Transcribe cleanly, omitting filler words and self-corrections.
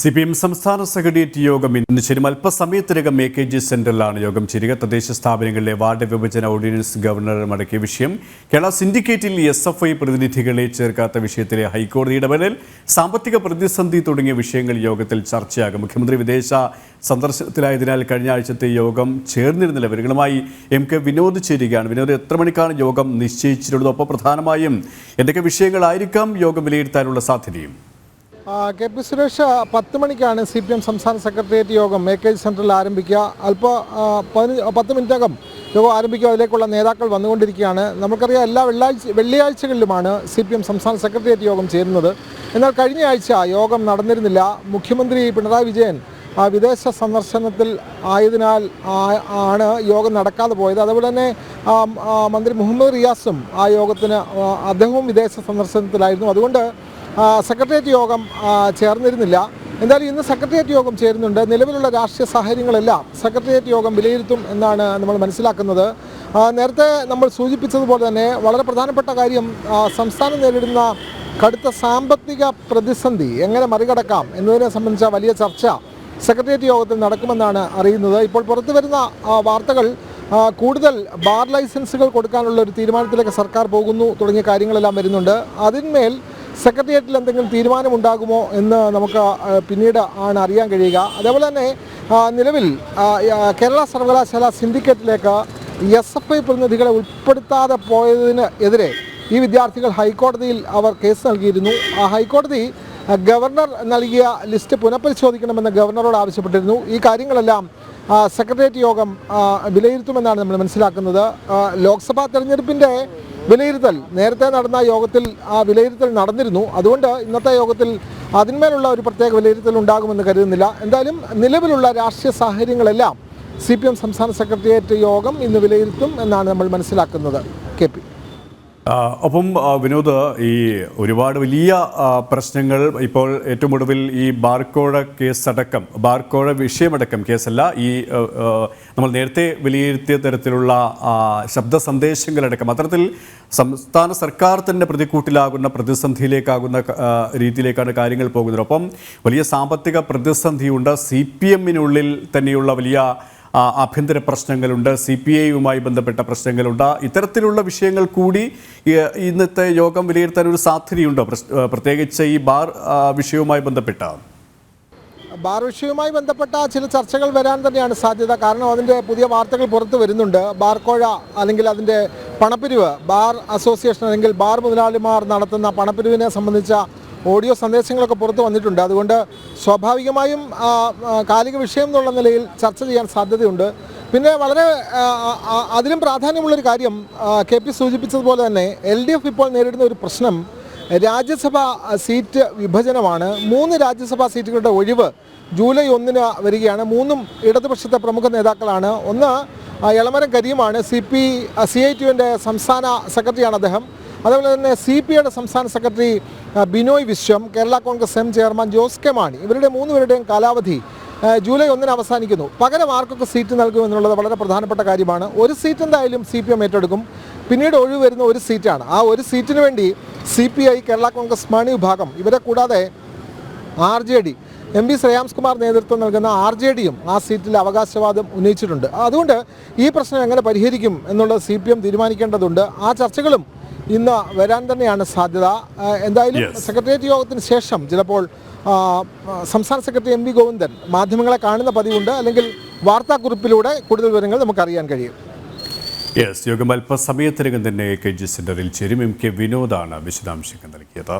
CPM സംസ്ഥാന secretariat യോഗം ഇന്ന് ചേരും. അല്പസമയത്തിനകം AKG സെന്ററിലാണ് യോഗം ചേരുക. തദ്ദേശ സ്ഥാപനങ്ങളിലെ വാർഡ് വിഭജന ഓർഡിനൻസ് ഗവർണർ മടക്കിയ വിഷയം, കേരള സിൻഡിക്കേറ്റിൽ SFI പ്രതിനിധികളെ ചേർക്കാത്ത വിഷയത്തിലെ ഹൈക്കോടതി ഇടപെടൽ, സാമ്പത്തിക പ്രതിസന്ധി തുടങ്ങിയ വിഷയങ്ങൾ യോഗത്തിൽ ചർച്ചയാകും. മുഖ്യമന്ത്രി വിദേശ സന്ദർശനത്തിലായതിനാൽ കഴിഞ്ഞ ആഴ്ചത്തെ യോഗം ചേർന്നിരുന്നില്ല. വിവരങ്ങളുമായി MK വിനോദ് ചേരുകയാണ്. വിനോദ്, എത്ര മണിക്കാണ് യോഗം നിശ്ചയിച്ചിട്ടുള്ളത്? ഒപ്പം പ്രധാനമായും എന്തൊക്കെ വിഷയങ്ങളായിരിക്കാം യോഗം വിലയിരുത്താനുള്ള സാധ്യതയും? KP സുരേഷ്, 10 മണിക്കാണ് CPM സംസ്ഥാന സെക്രട്ടേറിയറ്റ് യോഗം AKG സെൻറ്ററിൽ ആരംഭിക്കുക. 10 മിനിറ്റകം യോഗം ആരംഭിക്കുക. അതിലേക്കുള്ള നേതാക്കൾ വന്നുകൊണ്ടിരിക്കുകയാണ്. നമുക്കറിയാം, എല്ലാ വെള്ളിയാഴ്ചകളിലുമാണ് CPM സംസ്ഥാന സെക്രട്ടേറിയറ്റ് യോഗം ചേരുന്നത്. എന്നാൽ കഴിഞ്ഞ ആഴ്ച യോഗം നടന്നിരുന്നില്ല. മുഖ്യമന്ത്രി പിണറായി വിജയൻ വിദേശ സന്ദർശനത്തിൽ ആയതിനാൽ ആണ് യോഗം നടക്കാതെ പോയത്. അതുപോലെ തന്നെ മന്ത്രി മുഹമ്മദ് റിയാസും അദ്ദേഹവും വിദേശ സന്ദർശനത്തിലായിരുന്നു. അതുകൊണ്ട് സെക്രട്ടേറിയറ്റ് യോഗം ചേർന്നിരുന്നില്ല. എന്തായാലും ഇന്ന് സെക്രട്ടേറിയറ്റ് യോഗം ചേരുന്നുണ്ട്. നിലവിലുള്ള രാഷ്ട്രീയ സാഹചര്യങ്ങളെല്ലാം സെക്രട്ടേറിയറ്റ് യോഗം വിലയിരുത്തും എന്നാണ് നമ്മൾ മനസ്സിലാക്കുന്നത്. നേരത്തെ നമ്മൾ സൂചിപ്പിച്ചതുപോലെ തന്നെ വളരെ പ്രധാനപ്പെട്ട കാര്യം, സംസ്ഥാനം നേരിടുന്ന കടുത്ത സാമ്പത്തിക പ്രതിസന്ധി എങ്ങനെ മറികടക്കാം എന്നതിനെ സംബന്ധിച്ച വലിയ ചർച്ച സെക്രട്ടേറിയറ്റ് യോഗത്തിൽ നടക്കുമെന്നാണ് അറിയുന്നത്. ഇപ്പോൾ പുറത്തു വരുന്ന വാർത്തകൾ കൂടുതൽ ബാർ ലൈസൻസുകൾ കൊടുക്കാനുള്ള ഒരു തീരുമാനത്തിലേക്ക് സർക്കാർ പോകുന്നു തുടങ്ങിയ കാര്യങ്ങളെല്ലാം വരുന്നുണ്ട്. അതിന്മേൽ സെക്രട്ടേറിയറ്റിൽ എന്തെങ്കിലും തീരുമാനമുണ്ടാകുമോ എന്ന് നമുക്ക് പിന്നീട് ആണ് അറിയാൻ കഴിയുക. അതേപോലെ തന്നെ നിലവിൽ കേരള സർവകലാശാല സിൻഡിക്കേറ്റിലേക്ക് SFI പ്രതിനിധികളെ ഉൾപ്പെടുത്താതെ പോയതിന് എതിരെ ഈ വിദ്യാർത്ഥികൾ ഹൈക്കോടതിയിൽ കേസ് നൽകിയിരുന്നു. ഹൈക്കോടതി ഗവർണർ നൽകിയ ലിസ്റ്റ് പുനഃപരിശോധിക്കണമെന്ന് ഗവർണറോട് ആവശ്യപ്പെട്ടിരുന്നു. ഈ കാര്യങ്ങളെല്ലാം സെക്രട്ടേറിയറ്റ് യോഗം വിലയിരുത്തുമെന്നാണ് നമ്മൾ മനസ്സിലാക്കുന്നത്. ലോക്സഭാ തെരഞ്ഞെടുപ്പിൻ്റെ വിലയിരുത്തൽ നേരത്തെ നടന്ന യോഗത്തിൽ വിലയിരുത്തൽ നടന്നിരുന്നു. അതുകൊണ്ട് ഇന്നത്തെ യോഗത്തിൽ അതിന്മേലുള്ള ഒരു പ്രത്യേക വിലയിരുത്തൽ ഉണ്ടാകുമെന്ന് കരുതുന്നില്ല. എന്തായാലും നിലവിലുള്ള രാഷ്ട്രീയ സാഹചര്യങ്ങളെല്ലാം CPM സംസ്ഥാന സെക്രട്ടേറിയറ്റ് യോഗം ഇന്ന് വിലയിരുത്തും എന്നാണ് നമ്മൾ മനസ്സിലാക്കുന്നത്. KP. ഒപ്പം വിനോദ്, ഈ ഒരുപാട് വലിയ പ്രശ്നങ്ങൾ ഇപ്പോൾ ഏറ്റവും ഒടുവിൽ ഈ ബാർക്കോഴ കേസടക്കം, ബാർക്കോഴ വിഷയമടക്കം കേസല്ല, ഈ നമ്മൾ നേരത്തെ വിലയിരുത്തിയ തരത്തിലുള്ള ശബ്ദ സന്ദേശങ്ങളടക്കം അത്തരത്തിൽ സംസ്ഥാന സർക്കാർ തന്നെ പ്രതിക്കൂട്ടിലാകുന്ന പ്രതിസന്ധിയിലേക്കാകുന്ന രീതിയിലേക്കാണ് കാര്യങ്ങൾ പോകുന്നത്. ഒപ്പം വലിയ സാമ്പത്തിക പ്രതിസന്ധിയുണ്ട്. CPM-നുള്ളിൽ തന്നെയുള്ള വലിയ ആഭ്യന്തര പ്രശ്നങ്ങളുണ്ട്, CPI-യുമായി ബന്ധപ്പെട്ട പ്രശ്നങ്ങളുണ്ട്. ഇത്തരത്തിലുള്ള വിഷയങ്ങൾ കൂടി ഇന്നത്തെ യോഗം വിലയിരുത്താൻ ഒരു സാധ്യതയുണ്ടോ? പ്രത്യേകിച്ച് ഈ ബാർ വിഷയവുമായി ബന്ധപ്പെട്ട ചില ചർച്ചകൾ വരാൻ തന്നെയാണ് സാധ്യത. കാരണം അതിൻ്റെ പുതിയ വാർത്തകൾ പുറത്തു വരുന്നുണ്ട്. ബാർക്കോഴ അല്ലെങ്കിൽ അതിൻ്റെ പണപ്പിരിവ്, ബാർ അസോസിയേഷൻ അല്ലെങ്കിൽ ബാർ മുതലാളിമാർ നടത്തുന്ന പണപ്പിരിവിനെ സംബന്ധിച്ച ഓഡിയോ സന്ദേശങ്ങളൊക്കെ പുറത്തു വന്നിട്ടുണ്ട്. അതുകൊണ്ട് സ്വാഭാവികമായും കാലിക വിഷയം എന്നുള്ള നിലയിൽ ചർച്ച ചെയ്യാൻ സാധ്യതയുണ്ട്. പിന്നെ വളരെ അതിലും പ്രാധാന്യമുള്ളൊരു കാര്യം, KP സൂചിപ്പിച്ചതുപോലെ തന്നെ LDF ഇപ്പോൾ നേരിടുന്ന ഒരു പ്രശ്നം രാജ്യസഭാ സീറ്റ് വിഭജനമാണ്. 3 രാജ്യസഭാ സീറ്റുകളുടെ ഒഴിവ് ജൂലൈ 1-ന് വരികയാണ്. 3ഉം ഇടതുപക്ഷത്തെ പ്രമുഖ നേതാക്കളാണ്. ഒന്ന് എളമരം കരീമാണ്, CITUവിൻ്റെ സംസ്ഥാന സെക്രട്ടറിയാണ് അദ്ദേഹം. അതുപോലെ തന്നെ CPIയുടെ സംസ്ഥാന secretary Binoy Viswam, Kerala Congress M chairman Jose K Mani, ഇവരുടെ 3 പേരുടെയും കാലാവധി ജൂലൈ 1-ന് അവസാനിക്കുന്നു. പകരം ആർക്കൊക്കെ സീറ്റ് നൽകുമെന്നുള്ളത് വളരെ പ്രധാനപ്പെട്ട കാര്യമാണ്. ഒരു സീറ്റ് എന്തായാലും CPM ഏറ്റെടുക്കും. പിന്നീട് ഒഴിവ് വരുന്ന ഒരു സീറ്റാണ്. ആ ഒരു സീറ്റിന് വേണ്ടി CPI, കേരള കോൺഗ്രസ് മാണി വിഭാഗം, ഇവരെ കൂടാതെ RJD, MP ശ്രേയാംസ്കുമാർ നേതൃത്വം നൽകുന്ന RJD-യും ആ സീറ്റിൽ അവകാശവാദം ഉന്നയിച്ചിട്ടുണ്ട്. അതുകൊണ്ട് ഈ പ്രശ്നം എങ്ങനെ പരിഹരിക്കും എന്നുള്ളത് CPM തീരുമാനിക്കേണ്ടതുണ്ട്. ആ ചർച്ചകളും ഇന്ന് വരാൻ തന്നെയാണ് സാധ്യത. എന്തായാലും സെക്രട്ടേറിയറ്റ് യോഗത്തിന് ശേഷം ചിലപ്പോൾ സംസ്ഥാന സെക്രട്ടറി MV ഗോവിന്ദൻ മാധ്യമങ്ങളെ കാണുന്ന പതിവുണ്ട്. അല്ലെങ്കിൽ വാർത്താക്കുറിപ്പിലൂടെ കൂടുതൽ വിവരങ്ങൾ നമുക്കറിയാൻ കഴിയും. യോഗം അല്പസമയത്തിനകം തന്നെ AKG സെന്ററിൽ ചേരും. MK വിനോദാണ് വിശദാംശങ്ങൾ നൽകിയത്.